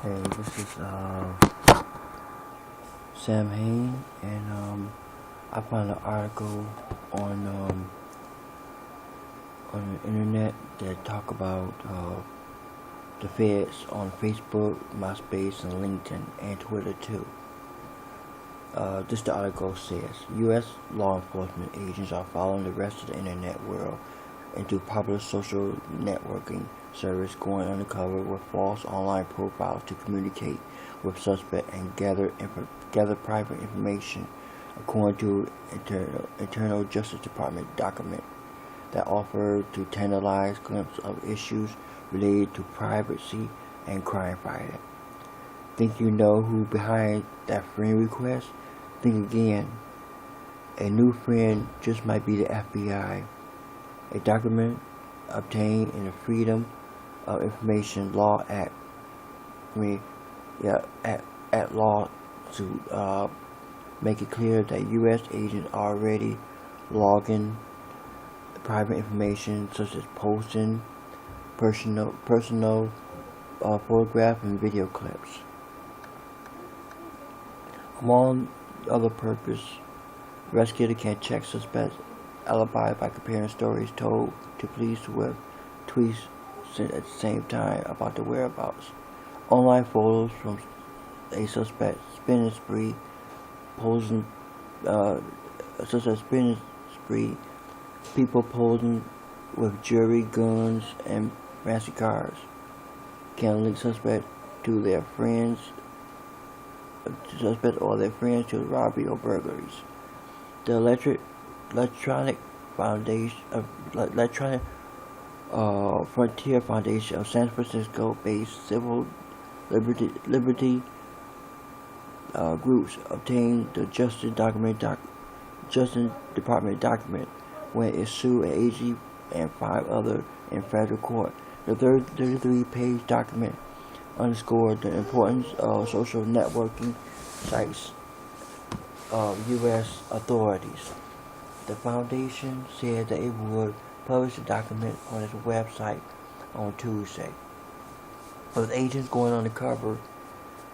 Hey, this is Sam Hain, and I found an article on the internet that talk about the feds on Facebook, MySpace, and LinkedIn, and Twitter too. This the article says, U.S. law enforcement agents are following the rest of the internet world into popular social networking service, going undercover with false online profiles to communicate with suspects and gather private information, according to internal Justice Department document that offer to tantalize glimpse of issues related to privacy and crime fighting. Think you know who behind that friend request? Think again. A new friend just might be the F.b.i. A document obtained in the Freedom of Information Law Act. At law to make it clear that U.S. agents are already logging private information such as posting personal photograph and video clips. Among other purpose, investigator can check suspects' alibi by comparing stories told to police with tweets sent at the same time about the whereabouts. Online photos from a suspect spending spree, posing people posing with jewelry, guns, and fancy cars can link suspect to their friends, to robbery or burglaries. The Electronic Frontier Foundation of San Francisco-based civil liberty groups obtained the Justice Department document when it sued an AG and 5 others in federal court. The 33-page document underscored the importance of social networking sites of U.S. authorities. The foundation said that it would publish the document on its website on Tuesday. With agents going undercover,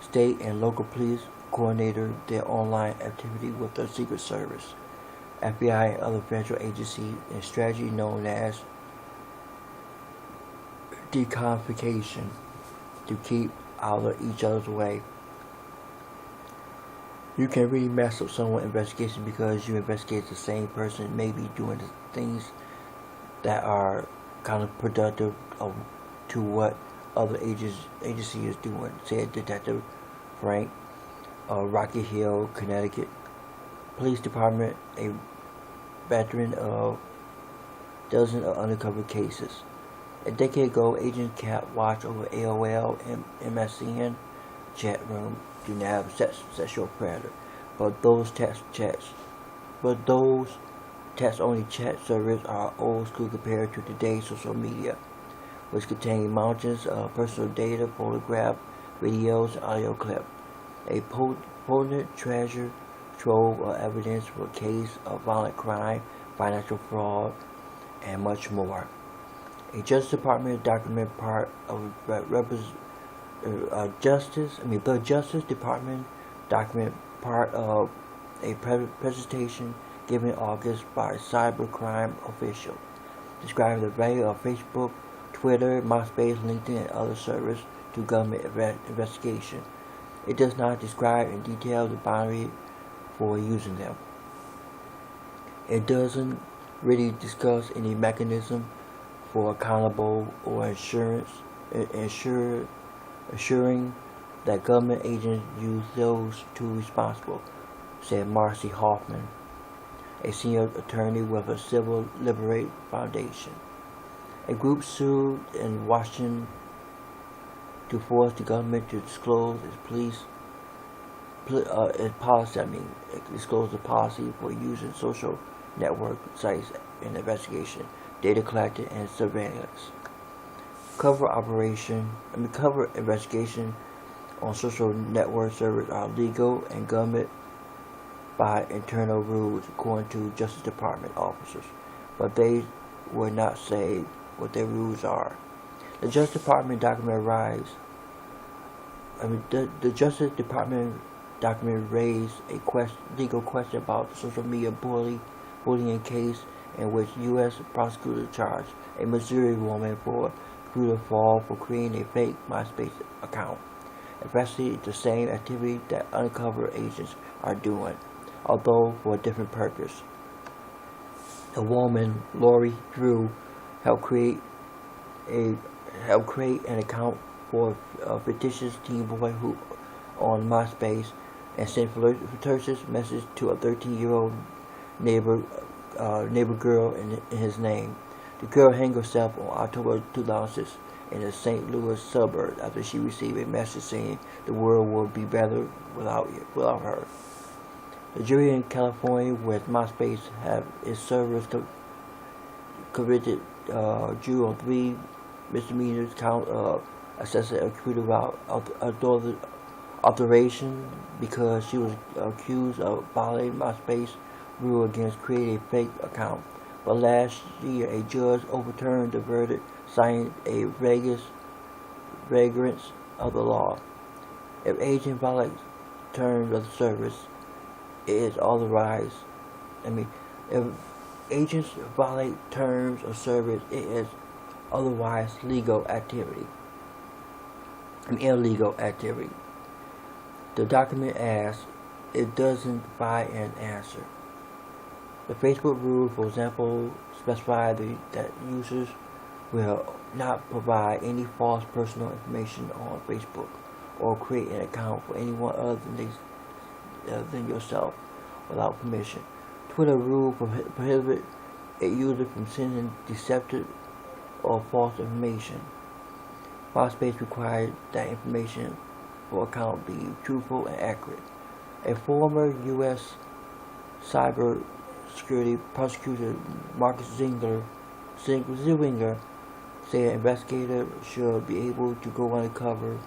state and local police coordinated their online activity with the Secret Service, F.b.i, and other federal agencies in strategy known as decodification to keep out of each other's way. You can really mess up someone's investigation because you investigate the same person, maybe doing the things that are counterproductive to what other agency is doing, said Detective Frank, Rocky Hill, Connecticut Police Department, a veteran of dozens of undercover cases. A decade ago, Agent Cap watched over AOL and MSN chat room do not have sexual predator, but those text-only chat servers are old school compared to today's social media, which contain mountains of personal data, photographs, videos, and audio clips. A potent treasure trove of evidence for a case of violent crime, financial fraud, and much more. A Justice Department document part of the Justice Department document part of a presentation given in August by a cybercrime official, describing the value of Facebook, Twitter, MySpace, LinkedIn, and other servers to government investigation. It does not describe in detail the boundary for using them. It doesn't really discuss any mechanism for accountable or assuring that government agents use those two responsible, said Marcy Hoffman, a senior attorney with a Civil Liberty Foundation. A group sued in Washington to force the government to disclose disclose the policy for using social network sites in investigation, data collected, and surveillance. Cover investigation on social network servers are legal and government by internal rules, according to Justice Department officers, but they will not say what their rules are. The Justice Department document the Justice Department document raised a legal question about the social media bullying case in which U.S. prosecutors charged a Missouri woman for computer fraud for creating a fake MySpace account, especially the same activity that undercover agents are doing, although for a different purpose. The woman, Lori Drew, helped create an account for a fictitious teen boy who on MySpace and sent flirtatious messages to a 13-year-old neighbor girl in his name. The girl hanged herself on October 2006 in a St. Louis suburb after she received a message saying the world would be better without her. The jury in California, where MySpace have its servers convicted Drew on 3 misdemeanors count of accessing a computer without authorization because she was accused of violating MySpace rule against creating a fake account. But last year, a judge overturned the verdict, citing a vagrance of the law. If agent violates terms of the service, it is authorized. If agents violate terms of service, it is otherwise illegal activity. The document asks, it doesn't provide an answer. The Facebook rules, for example, specify that users will not provide any false personal information on Facebook or create an account for anyone other than yourself without permission. Twitter rule prohibits a user from sending deceptive or false information. MySpace required that information for account be truthful and accurate. A former U.S. cyber security prosecutor, Marcus Zwinger, said investigators should be able to go undercover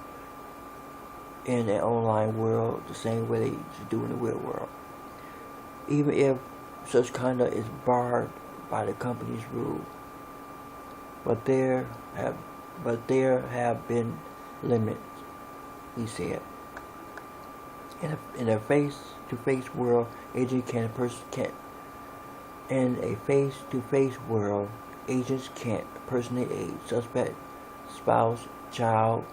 in an online world the same way they do in the real world, even if such conduct is barred by the company's rule. But there have been limits, he said. In a face-to-face world, agents can't personate a suspect, spouse, child,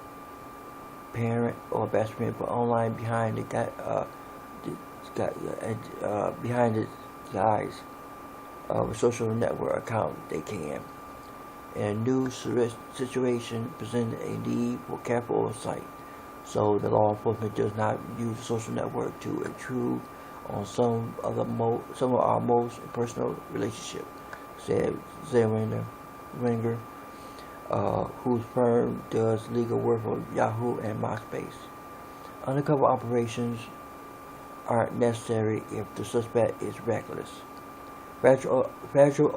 parent, or best friend, but online behind the guise of a social network account they can. And a new situation presented a need for careful oversight, so the law enforcement does not use the social network to intrude on some of our most personal relationships, said Zwinger, whose firm does legal work for Yahoo and MySpace. Undercover operations aren't necessary if the suspect is reckless. Federal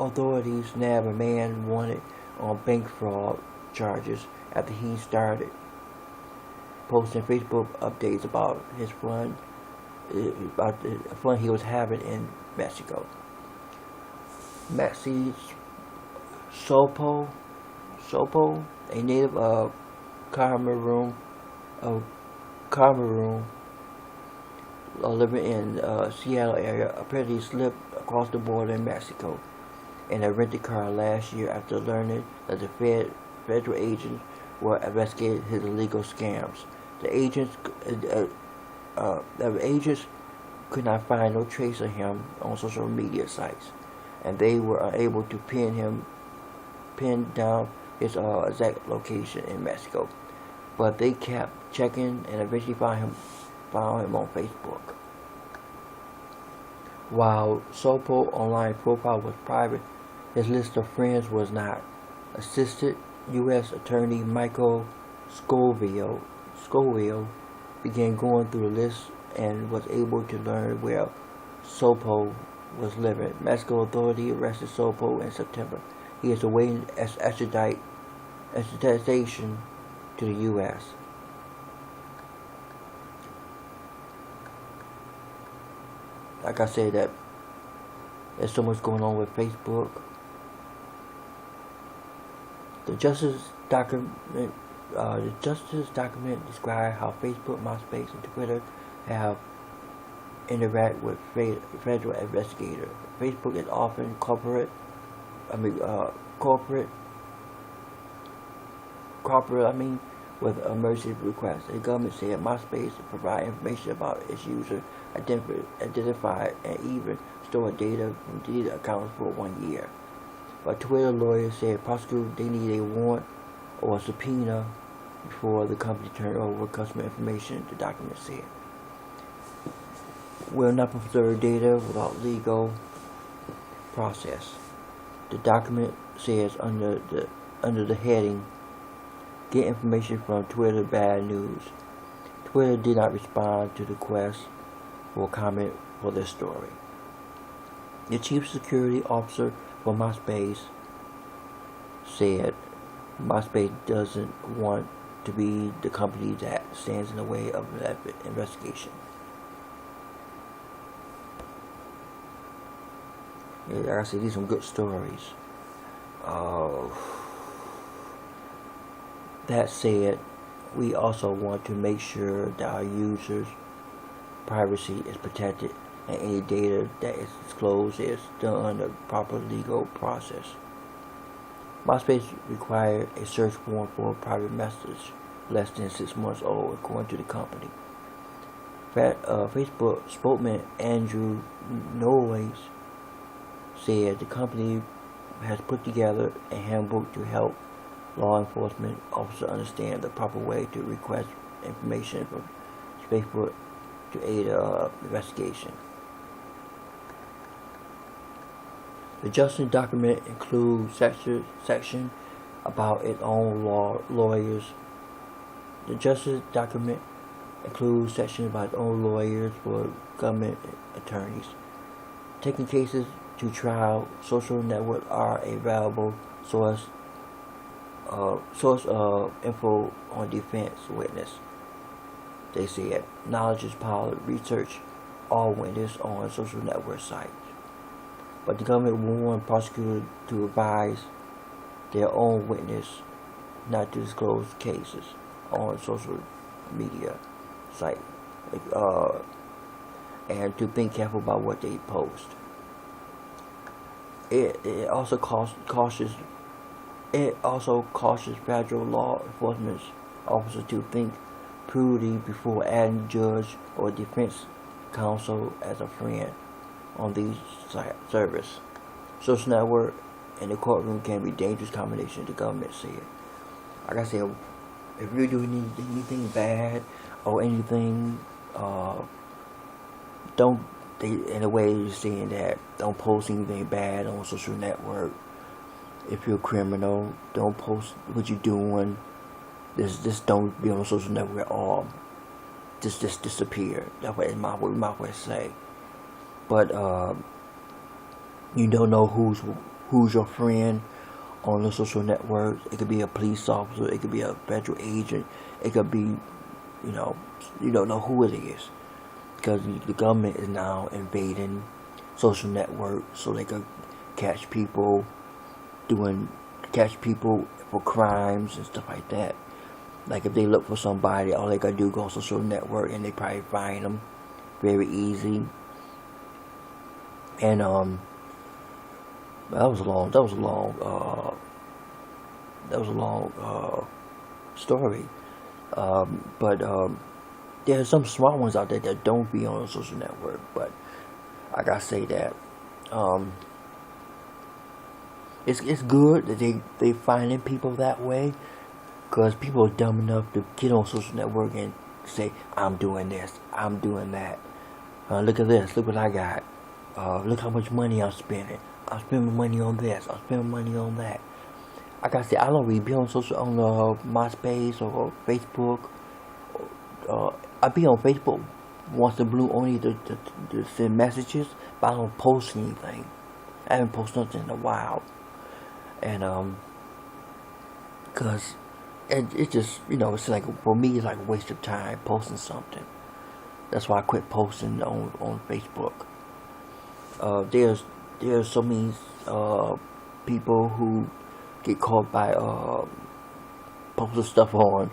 authorities nabbed a man wanted on bank fraud charges after he started posting Facebook updates about his fun, about the fun he was having in Mexico. Maxi Sopo, a native of Cameroon, living in Seattle area, apparently slipped across the border in Mexico in a rented car last year after learning that the federal agents were investigating his illegal scams. The agents could not find no trace of him on social media sites, and they were unable to pin down his exact location in Mexico. But they kept checking and eventually found him on Facebook. While Sopo's online profile was private, his list of friends was not. Assistant U.S. Attorney Michael Scoville began going through the list and was able to learn where Sopo was living. Mexico authorities arrested Sopo in September. He is awaiting extradition to the U.S. Like I said, that there's so much going on with Facebook. The Justice The Justice document describes how Facebook, MySpace, and Twitter have interact with federal investigators. Facebook is often corporate, with emergency requests. The government said MySpace provide information about its user, identify, and even store data from deleted accounts for 1 year. But Twitter lawyers said prosecutors they need a warrant or a subpoena before the company turned over customer information, the document said. Will not preserve data without legal process. The document says under the heading, get information from Twitter bad news. Twitter did not respond to the request for comment for this story. The chief security officer for MySpace said MySpace doesn't want to be the company that stands in the way of that investigation. Yeah, like I said, these are some good stories. That said, we also want to make sure that our users' privacy is protected and any data that is disclosed is done under proper legal process. MySpace required a search warrant for a private message less than 6 months old, according to the company. Facebook spokesman Andrew Noyes said the company has put together a handbook to help law enforcement officers understand the proper way to request information from Facebook to aid investigation. The Justice document includes section about its own lawyers. The Justice document includes sections about its own lawyers for government attorneys. Taking cases to trial, social networks are a valuable source of info on defense witness. They said knowledge is power. Research all witness on social network sites. But the government warned prosecutors to advise their own witness not to disclose cases on social media sites, and to think careful about what they post. It also cautions federal law enforcement officers to think prudently before adding judge or defense counsel as a friend on these service. Social network and the courtroom can be a dangerous combination, the government said. Like I said, if you're doing anything bad or anything, in a way you're saying that don't post anything bad on social network. If you're a criminal, don't post what you're doing. Just don't be on a social network at all. Just disappear. That's what we might well say. But you don't know who's your friend on the social networks. It could be a police officer. It could be a federal agent. It could be, you don't know who it is, because the government is now invading social networks so they can catch people for crimes and stuff like that. Like if they look for somebody, all they gotta do is go on social network and they probably find them very easy. And that was a long story. But there's some smart ones out there that don't be on a social network. But I gotta say that it's good that they finding people that way, because people are dumb enough to get on social network and say, I'm doing this, I'm doing that. Look at this, look what I got. Look how much money I'm spending. I'm spending money on this, I'm spending money on that. Like I said, I don't really be on MySpace or Facebook. I be on Facebook once in blue only to send messages, but I don't post anything. I haven't posted nothing in a while. And cause it just, it's like, for me, it's like a waste of time posting something. That's why I quit posting on Facebook. There's so many people who get caught by posting stuff on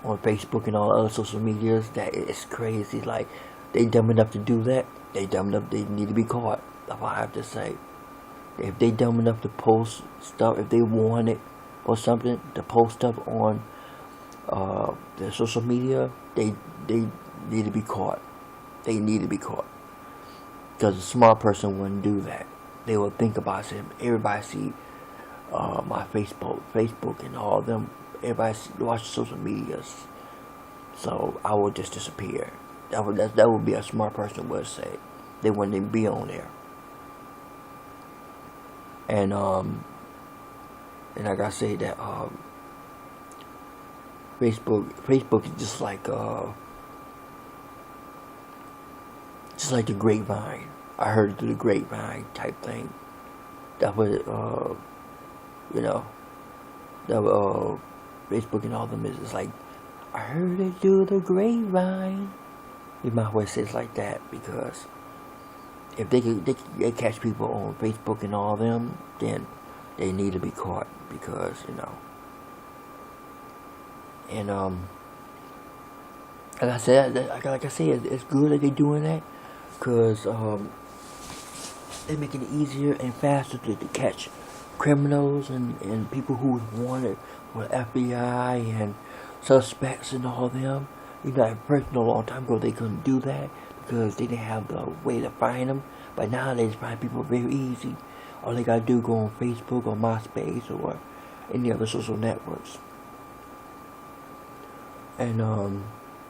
Facebook and all other social medias that it's crazy. Like, they dumb enough to do that. They dumb enough. They need to be caught. That's what I have to say. If they dumb enough to post stuff, if they want it or something to post stuff on their social media, they need to be caught. They need to be caught. Because a smart person wouldn't do that. They would think about it. Everybody see my Facebook and all of them. Everybody watch social medias. So I would just disappear. That would be a smart person would say. They wouldn't even be on there. And like I say that Facebook is just like the grapevine. I heard it through the grapevine type thing. That was that Facebook and all them is like, I heard it through the grapevine. You might as well say it's like that, because if they catch people on Facebook and all them, then they need to be caught, because and like I said, it's good that they're doing that, because they're making it easier and faster to catch criminals and people who wanted for the F.b.i. and suspects and all them. At first, a long time ago, they couldn't do that because they didn't have the way to find them. But nowadays, find people very easy. All they gotta do go on Facebook or MySpace or any other social networks. And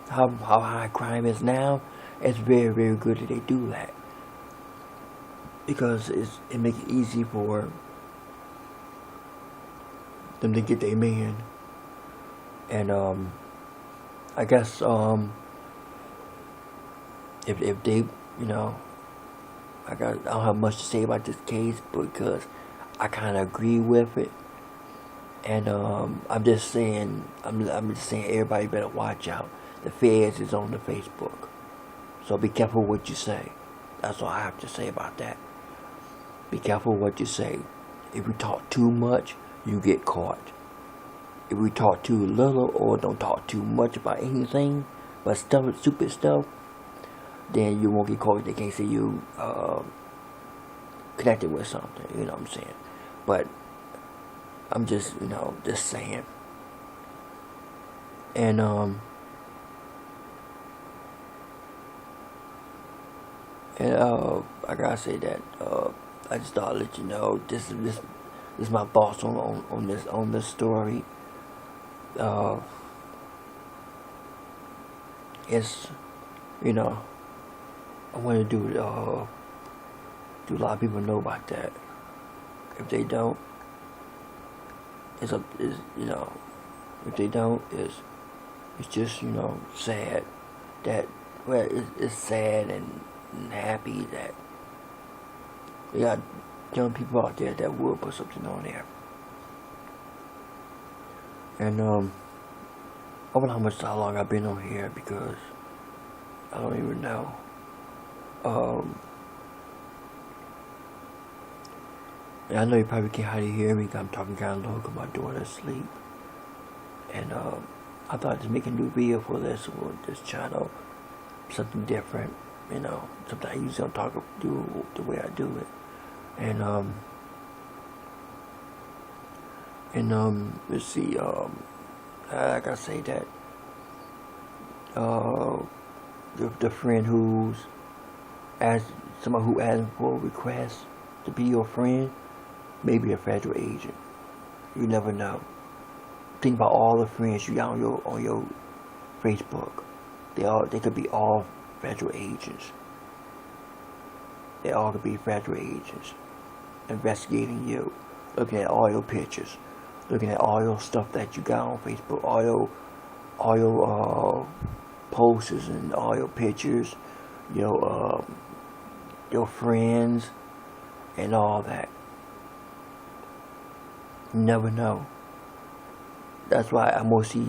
how high crime is now, it's very, very good that they do that, because it makes it easy for them to get their man. And I guess if they I don't have much to say about this case, because I kind of agree with it. And I'm just saying everybody better watch out. The feds is on the Facebook, so be careful what you say. That's all I have to say about that. Be careful what you say. If you talk too much, you get caught. If we talk too little or don't talk too much about anything but stupid stuff, then you won't get caught. They can't say you connected with something. You know what I'm saying? But I'm just just saying. And I gotta say that I just thought I'd let you know this is my thoughts on this story. It's I want to do a lot of people know about that. If they don't, if they don't, it's just sad that it's sad and happy that we got young people out there that will put something on there. And I don't know how long I've been on here, because I don't even know. And I know you probably can't hardly hear me, because I'm talking kind of low because my daughter's asleep. And I thought to make a new video for this channel, something different, something I usually don't do the way I do it. And let's see, like I say that, the friend who's somebody who asked for a request to be your friend, maybe a federal agent. You never know. Think about all the friends you got on your Facebook. They could be all federal agents. They all could be federal agents investigating you, looking at all your pictures, looking at all your stuff that you got on Facebook, all your posts and all your pictures, your friends and all that. You never know. That's why I mostly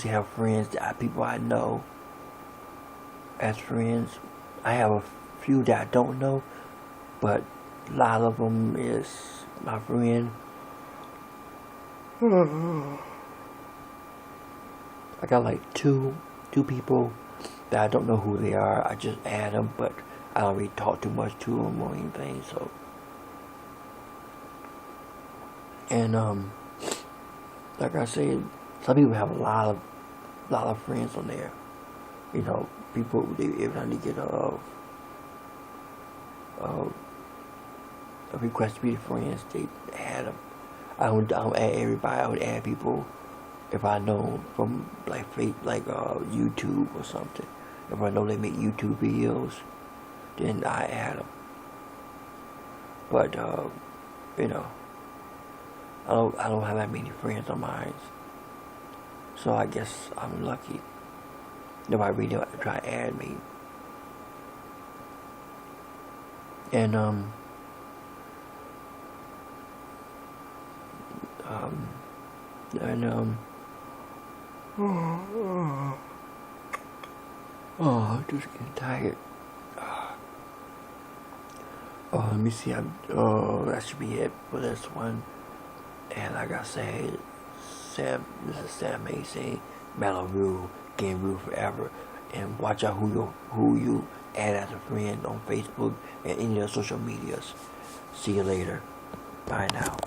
have friends, people I know as friends. I have a few that I don't know, but a lot of them is my friend. I got like two people that I don't know who they are. I just add them, but I don't really talk too much to them or anything. So, and like I said, some people have a lot of friends on there. You know, people every time they get a request to be friends, they add them. I don't add everybody. I would add people if I know from like YouTube or something. If I know they make YouTube videos, then I add them. But you know, I don't have that many friends of mine, so I guess I'm lucky. Nobody really try to add me. And I'm just getting tired. Let me see. That should be it for this one. And like I said, this is Sam Mason, Mellow Rule, Game Rule Forever. And watch out who you add as a friend on Facebook and any other social medias. See you later. Bye now.